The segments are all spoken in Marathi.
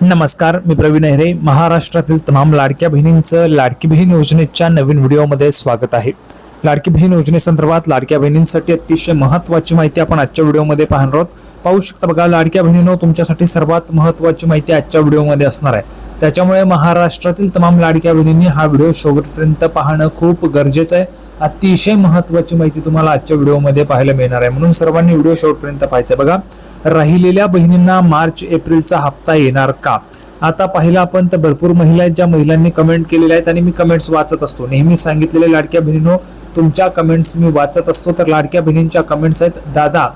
नमस्कार, मी प्रवीण अहिरे. महाराष्ट्रातील तमाम लाडक्या बहिणींचं लाडकी बहीण योजनेच्या नवीन व्हिडिओमध्ये स्वागत आहे. लाडकी बहीण योजनेसंदर्भात लाडक्या बहिणींसाठी अतिशय महत्त्वाची माहिती आपण आजच्या व्हिडिओमध्ये पाहणार आहोत. पाहू शकता बघा, लाडक्या बहिणींनो, तुमच्यासाठी सर्वात महत्त्वाची माहिती आजच्या व्हिडिओमध्ये असणार आहे. त्याच्यामुळे महाराष्ट्रातील तमाम लाडक्या बहिणींनी हा व्हिडिओ शेवटपर्यंत पाहणं खूप गरजेचं आहे. अतिशय महत्त्वाची माहिती तुम्हाला आजच्या व्हिडिओमध्ये पाहायला मिळणार आहे, म्हणून सर्वांनी व्हिडिओ शेवटपर्यंत पाहायचा. बघा, राहिलेल्या बहिणींना मार्च एप्रिलचा हप्ता येणार का? आता पाहिलं आपण तर भरपूर महिला आहेत ज्या महिलांनी कमेंट केलेल्या आहेत आणि मी कमेंट्स वाचत असतो. नेहमी सांगितलेले लाडक्या बहिणींनो, तुमच्या कमेंट्स मी वाचत असतो. तर लाडक्या बहिणींच्या कमेंट्स आहेत, दादा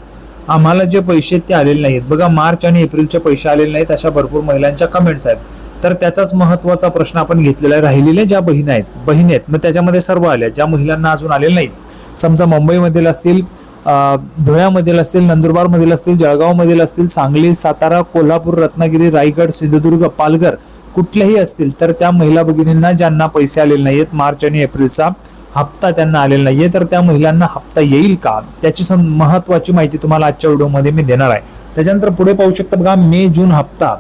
आम्हाला जे पैसे ते आलेले नाहीत. बघा, मार्च आणि एप्रिलचे पैसे आलेले नाहीत, अशा भरपूर महिलांच्या कमेंट्स आहेत. तर त्याचाच महत्त्वाचा प्रश्न आपण घेतलेला आहे. राहिलेल्या ज्या बहिणी आहेत मग त्याच्यामध्ये सर्व आल्या, ज्या महिलांना अजून आलेले नाहीत, समजा मुंबईमधील असतील, धुळ्यामधील असतील, नंदुरबारमधील असतील, जळगावमधील असतील, सांगली, सातारा, कोल्हापूर, रत्नागिरी, रायगड, सिंधुदुर्ग, पालघर कुठल्याही असतील, तर त्या महिला भगिनींना ज्यांना पैसे आलेले नाहीत, मार्च आणि एप्रिलचा हप्ता त्यांना आलेला नाहीये, तर त्या महिलांना हप्ता येईल का, त्याची महत्त्वाची माहिती तुम्हाला आजच्या व्हिडिओमध्ये मी देणार आहे. त्याच्यानंतर पुढे पाहू शकता बघा, मे जून हप्ता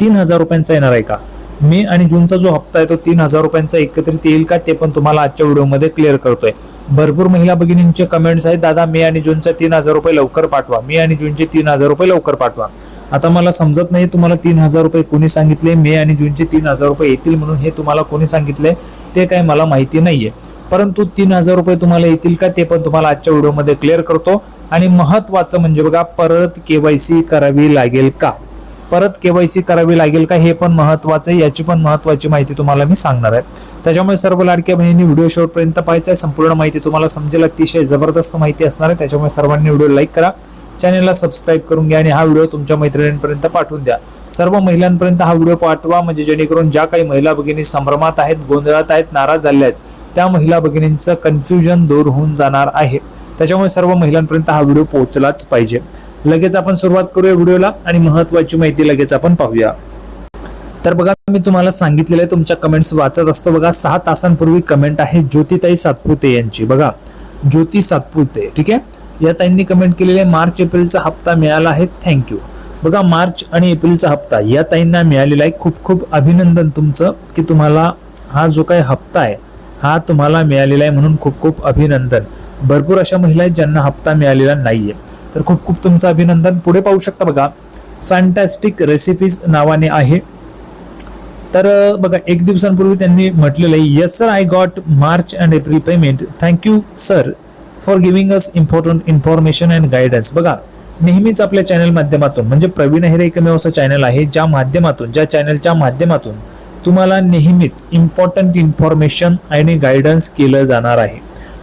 3,000 रुपयांचा येणार आहे का? मे आणि जूनचा जो हप्ता आहे तो 3,000 रुपयांचा एकत्रित येईल का, ते पण तुम्हाला आजच्या व्हिडिओमध्ये क्लिअर करतोय. भरपूर महिला भगिनींचे कमेंट्स आहेत, दादा मे आणि जूनचे 3,000 रुपये लवकर पाठवा, मे आणि जूनचे 3,000 रुपये लवकर पाठवा. आता मला समजत नाही तुम्हाला 3,000 रुपये कोणी सांगितले, मे आणि जूनचे 3,000 रुपये येतील म्हणून हे तुम्हाला कोणी सांगितले ते काय मला माहिती नाहीये. परंतु 3,000 रुपये तुम्हाला येतील का ते पण तुम्हाला आजच्या व्हिडिओमध्ये क्लिअर करतो. आणि महत्वाचं म्हणजे बघा, परत केवायसी करावी लागेल का? परत केवायसी करावी लागेल का, हे पण महत्वाचं आहे. याची पण महत्वाची माहिती तुम्हाला मी सांगणार आहे. त्याच्यामुळे सर्व लाडक्या बहिणींनी व्हिडिओ शेवटपर्यंत पाहायचा आहे. संपूर्ण माहिती तुम्हाला समजेल, अतिशय जबरदस्त माहिती असणार आहे. त्याच्यामुळे सर्वांनी व्हिडिओ लाईक करा, चॅनलला सबस्क्राईब करून घ्या आणि हा व्हिडिओ तुमच्या मैत्रिणींपर्यंत पाठवून द्या. सर्व महिलांपर्यंत हा व्हिडिओ पाठवा, म्हणजे जेणेकरून ज्या काही महिला भगिनी संभ्रमात आहेत, गोंधळात आहेत, नाराज झाल्या आहेत, त्या महिला भगिनींचं कन्फ्युजन दूर होऊन जाणार आहे. त्याच्यामुळे सर्व महिलांपर्यंत हा व्हिडिओ पोहोचलाच पाहिजे. लगेच आपण सुरुवात करूया व्हिडिओला आणि महत्वाची माहिती लगेच आपण पाहूया. तर बघा, मी तुम्हाला सांगितलेलं आहे, तुमच्या कमेंट्स वाचत असतो. बघा, 6 तासांपूर्वी कमेंट आहे ज्योतिताई सातपुते यांची. बघा, ज्योती सातपुते, ठीक आहे, या ताईंनी कमेंट केलेले आहे, मार्च एप्रिलचा हप्ता मिळाला आहे, थँक्यू. बघा, मार्च आणि एप्रिलचा हप्ता या ताईंना मिळालेला आहे. खूप खूप अभिनंदन तुमचं, की तुम्हाला हा जो काही हप्ता आहे हा तुम्हाला मिळालेला आहे, म्हणून खूप खूप अभिनंदन. भरपूर अशा महिला आहेत ज्यांना हप्ता मिळालेला नाहीये, तर खूप खूप तुमचं अभिनंदन. पुढे पाहू शकता बघा, फॅन्टॅस्टिक रेसिपीज नावाने आहे. तर बघा, 1 दिवसांपूर्वी त्यांनी म्हटलेलं आहे, yes sir, I got March and April payment, thank you sir for giving us important information and guidance. बघा, नेहमीच आपल्या चॅनल माध्यमातून, म्हणजे प्रवीण अहिरे एकमेव असं चॅनल आहे ज्या चॅनलच्या माध्यमातून तुम्हाला नेहमीच इम्पॉर्टंट इन्फॉर्मेशन आणि गायडन्स केलं जाणार आहे.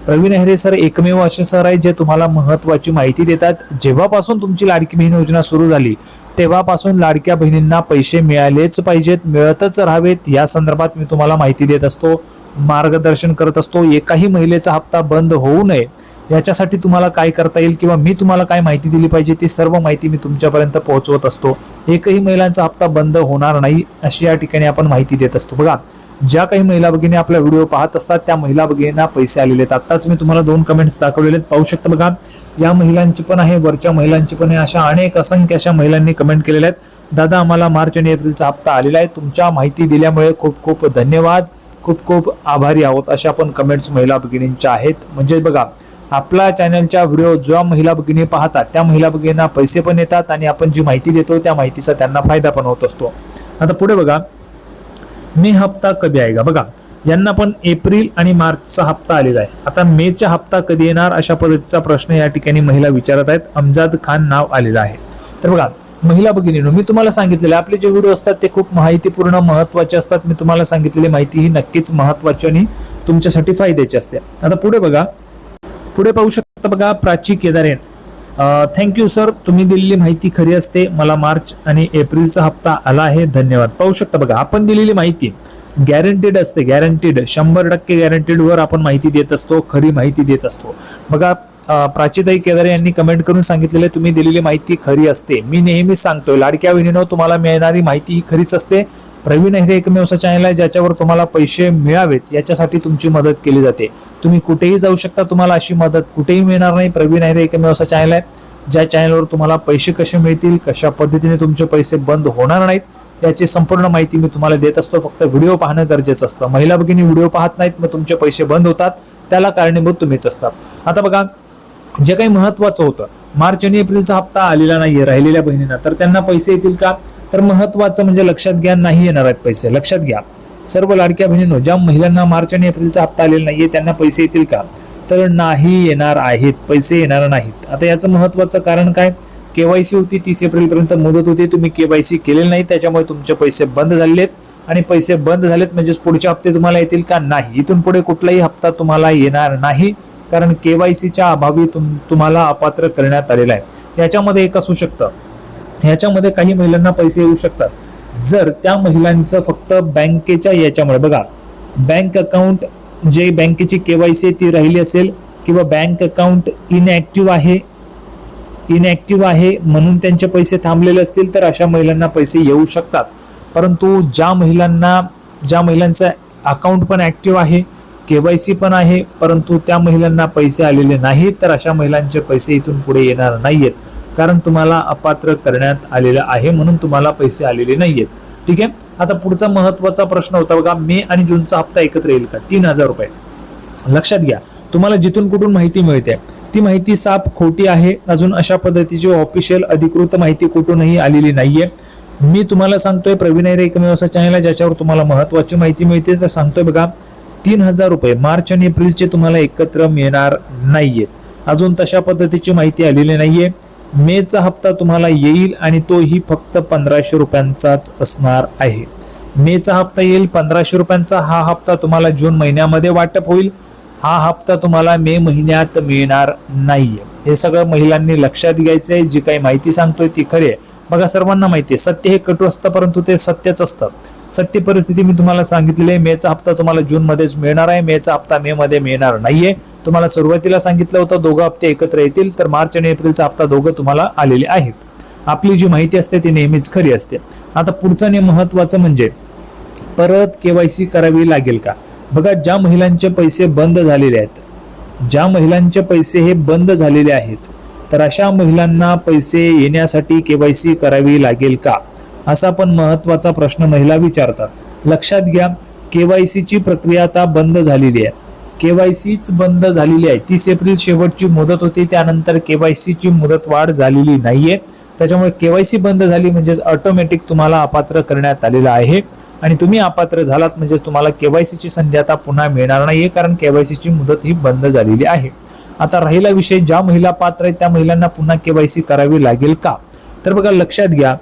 प्रवीण अहिरे सर एकमेव असे सर आहे जे तुम्हाला महत्त्वाची माहिती देतात. जेव्हापासून तुमची लाडकी बहीण योजना सुरू झाली तेव्हापासून लाडक्या बहिणींना पैसे मिळालेच पाहिजेत, मिळतच राहावेत, या संदर्भात मी तुम्हाला माहिती देत असतो, मार्गदर्शन करत असतो. एकाही महिलेचा हप्ता बंद होऊ नये याच्यासाठी तुम्हाला काय करता येईल किंवा मी तुम्हाला काय माहिती दिली पाहिजे, ती सर्व माहिती मी तुमच्यापर्यंत पोहोचवत असतो. एकही महिलांचा हप्ता बंद होणार नाही अशी या ठिकाणी आपण माहिती देत असतो. बघा, ज्या काही महिला भगिनी आपला व्हिडिओ पाहत असतात त्या महिला भगिनींना पैसे आलेले आहेत. आताच मी तुम्हाला 2 कमेंट्स दाखवलेले आहेत, पाहू शकता बघा, या महिलांची पण आहे, वरच्या महिलांची पण आहे. अशा अनेक असंख्य अशा महिलांनी कमेंट केलेल्या आहेत, दादा आम्हाला मार्च आणि एप्रिलचा हप्ता आलेला आहे, तुमच्या माहिती दिल्यामुळे खूप खूप धन्यवाद, खूप खूप आभारी आहोत, अशा पण कमेंट्स महिला भगिनींच्या आहेत. म्हणजे बघा, आपला चॅनलच्या व्हिडिओ ज्या महिला भगिनी पाहतात त्या महिला भगिनींना पैसे पण येतात आणि आपण जी माहिती देतो त्या माहितीचा त्यांना फायदा पण होत असतो. आता पुढे बघा, मे हप्ता कधी आएगा. बघा, यांना पण एप्रिल आणि मार्चचा हप्ता आलेला आहे. आता मेचा हप्ता कधी येणार अशा पद्धतीचा प्रश्न या ठिकाणी महिला विचारत आहेत. अमजाद खान नाव आलेलं आहे. तर बघा, महिला भगिनींनो, मी तुम्हाला सांगितलेलं आपले जे व्हिडिओ असतात ते खूप माहितीपूर्ण महत्वाचे असतात. मी तुम्हाला सांगितलेली माहिती ही नक्कीच महत्वाची आणि तुमच्यासाठी फायद्याची असते. आता पुढे बघा, पुढे पाहू शकता बघा, प्राची केदारे, थँक्यू सर, तुम्ही दिलेली माहिती खरी असते, मला मार्च आणि एप्रिलचा हप्ता आला आहे, धन्यवाद. पाहू शकता बघा, आपण दिलेली माहिती गॅरंटीड असते, गॅरंटीड 100% गॅरंटीड वर आपण माहिती देत असतो, खरी माहिती देत असतो. बघा, प्राचीताई केदारे यांनी कमेंट करून सांगितलेले, तुम्ही दिलेली माहिती खरी असते. मी नेहमीच सांगतोय, लाडक्या बहिणींनो, तुम्हाला मिळणारी माहिती ही खरीच असते. प्रवीण अहिरे एकमेव असा चॅनल आहे ज्याच्यावर तुम्हाला पैसे मिळावेत याच्यासाठी तुमची मदत केली जाते. तुम्ही कुठेही जाऊ शकता, तुम्हाला अशी मदत कुठेही मिळणार नाही. प्रवीण अहिरे एकमेव असा चॅनल आहे ज्या चॅनलवर तुम्हाला पैसे कसे मिळतील, कशा पद्धतीने तुमचे पैसे बंद होणार नाहीत याची संपूर्ण माहिती मी तुम्हाला देत असतो. फक्त व्हिडिओ पाहणं गरजेचं असतं. महिला भगिनी व्हिडिओ पाहत नाहीत, मग तुमचे पैसे बंद होतात, त्याला कारणीभूत तुम्हीच असतात. आता बघा, जे काही महत्वाचं होतं, मार्च आणि एप्रिलचा हप्ता आलेला नाहीये राहिलेल्या बहिणींना, तर त्यांना पैसे येतील का? तर महत्वाचं म्हणजे लक्षात घ्या, नाही येणार आहेत पैसे. लक्षात घ्या सर्व लाडक्या बहिणींनो, ज्या महिलांना मार्च आणि एप्रिलचा हप्ता आलेला नाहीये त्यांना पैसे येतील का? तर नाही येणार आहेत, पैसे येणार नाहीत. आता याचं महत्वाचं कारण काय? केवायसी होती 30 एप्रिल पर्यंत मुदत होती, तुम्ही केवायसी केलेलं नाही, त्याच्यामुळे तुमचे पैसे बंद झालेले आहेत. आणि पैसे बंद झालेत म्हणजे पुढचे हप्ते तुम्हाला येतील का? नाही. इथून पुढे कुठलाही हप्ता तुम्हाला येणार नाही, कारण केवायसीच्या अभावी तुम्हाला अपात्र करण्यात आलेला आहे. याच्यामध्ये एक असू शकतं, ह्याच्यामध्ये काही महिलांना पैसे येऊ शकतात जर त्या महिलांचं फक्त बँकेच्या याच्यामुळे, बघा बँक अकाउंट जे बँकेची केवायसी ती राहिली असेल, किंवा बँक अकाउंट इनॅक्टिव्ह आहे म्हणून त्यांचे पैसे थांबलेले असतील, तर अशा महिलांना पैसे येऊ शकतात. परंतु ज्या महिलांचं अकाउंट पण ऍक्टिव्ह आहे, केवायसी पण आहे, परंतु त्या महिलांना पैसे आलेले नाहीत, तर अशा महिलांचे पैसे इथून पुढे येणार नाहीयेत, कारण तुम्हाला अपात्र करण्यात आलेलं आहे, म्हणून तुम्हाला पैसे आलेले नाहीयेत. ठीक आहे. आता पुढचा महत्वाचा प्रश्न होता बघा, मे आणि जूनचा हप्ता एकत्र येईल का? 3000 रुपये. लक्षात घ्या, तुम्हाला जिथून कुठून माहिती मिळते ती माहिती साफ खोटी आहे. अजून अशा पद्धतीची ऑफिशियल अधिकृत माहिती कुठूनही आलेली नाहीये. मी तुम्हाला सांगतोय, प्रवीण अहिरे एकमेव असा चॅनल आहे ज्याच्यावर तुम्हाला महत्वाची माहिती मिळते. तर सांगतोय बघा, 3000 रुपये मार्च आणि एप्रिलचे तुम्हाला एकत्र मिळणार नाहीयेत. अजून तशा पद्धतीची माहिती आलेली नाहीये. मेचा हप्ता तुम्हाला येईल आणि तोही फक्त 1500 रुपयांचाच असणार आहे. मेचा हप्ता येईल 1500 रुपयांचा. हा हप्ता तुम्हाला जून महिन्यामध्ये वाटप होईल. हा हप्ता तुम्हाला मे महिन्यात मिळणार नाहीये. हे सगळं महिलांनी लक्षात घ्यायचंय. जी काही माहिती सांगतोय ती खरी आहे. बघा, सर्वांना माहिती आहे, सत्य हे कटू असतं, परंतु ते सत्यच असतं. सत्य परिस्थिती मी तुम्हाला सांगितलेली आहे. मेचा हप्ता तुम्हाला जून मध्येच मिळणार आहे. मेचा हप्ता मे मध्ये मिळणार नाहीये. तुम्हाला सुरुवातीला सांगितलं होतं दोघं हप्ते एकत्र येतील, तर मार्च आणि एप्रिलचा हप्ता दोघं तुम्हाला आलेले आहेत. आपली जी माहिती असते ती नेहमीच खरी असते. आता पुढचं आणि महत्वाचं म्हणजे परत केवायसी करावी लागेल का? बघा, ज्या महिलांचे पैसे बंद झालेले आहेत, ज्या महिलांचे पैसे हे बंद झालेले आहेत, तर अशा महिलांना पैसे येण्यासाठी केवायसी करावी लागेल का? असा पण महत्वाचा प्रश्न महिला विचारतात. लक्षात घ्या, केवायसीची प्रक्रिया आता बंद झालेली आहे. केवायसीच बंद झालेली आहे. 30 एप्रिल शेवटची मुदत होती, त्यानंतर केवायसीची मुदत वाढ झालेली नाहीये. त्याच्यामुळे केवायसी बंद झाली म्हणजे ऑटोमॅटिक तुम्हाला अपात्र करण्यात आलेलं आहे, आणि तुम्ही अपात्र झालात म्हणजे तुम्हाला केवायसीची संधी आता पुन्हा मिळणार नाहीये, कारण केवायसीची मुदत ही बंद झालेली आहे. आता राहिला विषय, ज्या महिला पात्र आहेत त्या महिलांना पुन्हा केवायसी करावी लागेल का? तर बघा, लक्षात घ्या,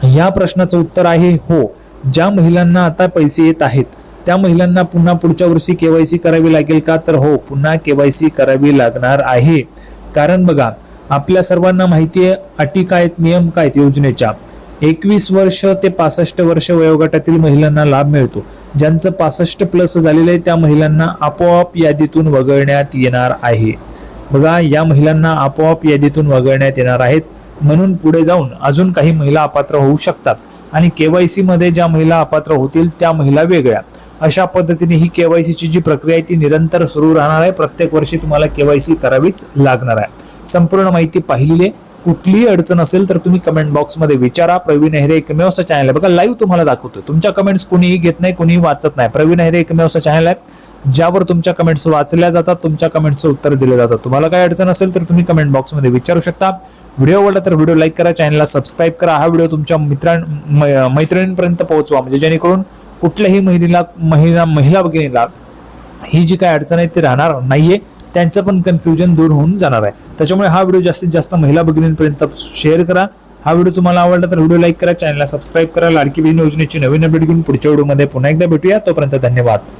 या प्रश्नाचं उत्तर आहे हो. ज्या महिलांना आता पैसे येत आहेत त्या महिलांना पुन्हा पुढच्या वर्षी केवायसी करावी लागेल का? तर हो, पुन्हा केवायसी करावी लागणार आहे. कारण बघा, आपल्या सर्वांना माहिती आहे अटी काय आहेत, नियम काय आहेत योजनेच्या. 21 वर्ष ते 65 वर्ष वयोगटातील महिलांना लाभ मिळतो. ज्यांचं 65 प्लस झालेलं आहे त्या महिलांना आपोआप यादीतून वगळण्यात येणार आहे. बघा, या महिलांना आपोआप यादीतून वगळण्यात येणार आहेत, म्हणून पुढे जाऊन अजून काही महिला अपात्र होऊ शकतात, आणि केवायसी मध्ये ज्या महिला अपात्र होतील त्या महिला वेगळ्या. अशा पद्धतीने ही केवायसीची जी प्रक्रिया आहे ती निरंतर सुरू राहणार आहे. प्रत्येक वर्षी तुम्हाला केवायसी करावीच लागणार आहे. संपूर्ण माहिती पाहिलेली आहे. कुठलीही अडचण असेल तर तुम्ही कमेंट बॉक्समध्ये विचारा. प्रवीण अहिरे एकमेव असं चॅनल आहे, बघा लाईव्ह तुम्हाला दाखवतोय. तुमच्या कमेंट्स कुणीही घेत नाही, कुणीही वाचत नाही. प्रवीण अहिरे एकमेव असं चॅनल आहे ज्यावर तुमच्या कमेंट्स वाचल्या जातात, तुमच्या कमेंट्सचं उत्तर दिले जातात. तुम्हाला काय अडचण असेल तर तुम्ही कमेंट बॉक्समध्ये विचारू शकता. व्हिडिओ आवडला तर व्हिडिओ लाईक करा, चॅनलला सबस्क्राईब करा. हा व्हिडिओ तुमच्या मैत्रिणींपर्यंत पोहोचवा, म्हणजे जेणेकरून कुठल्याही महिला भगिनीला ही जी काय अडचण आहे ती राहणार नाहीये, त्यांचं पण कन्फ्युजन दूर होऊन जाणार आहे. त्याच्यामुळे हा व्हिडिओ जास्तीत जास्त महिला भगिनींपर्यंत शेअर करा. हा व्हिडिओ तुम्हाला आवडला तर व्हिडिओ लाईक करा, चॅनलला सबस्क्राईब करा. लाडकी बहीण योजनेची नवीन अपडेट घेऊन पुढच्या व्हिडिओमध्ये पुन्हा एकदा भेटूया. तोपर्यंत धन्यवाद.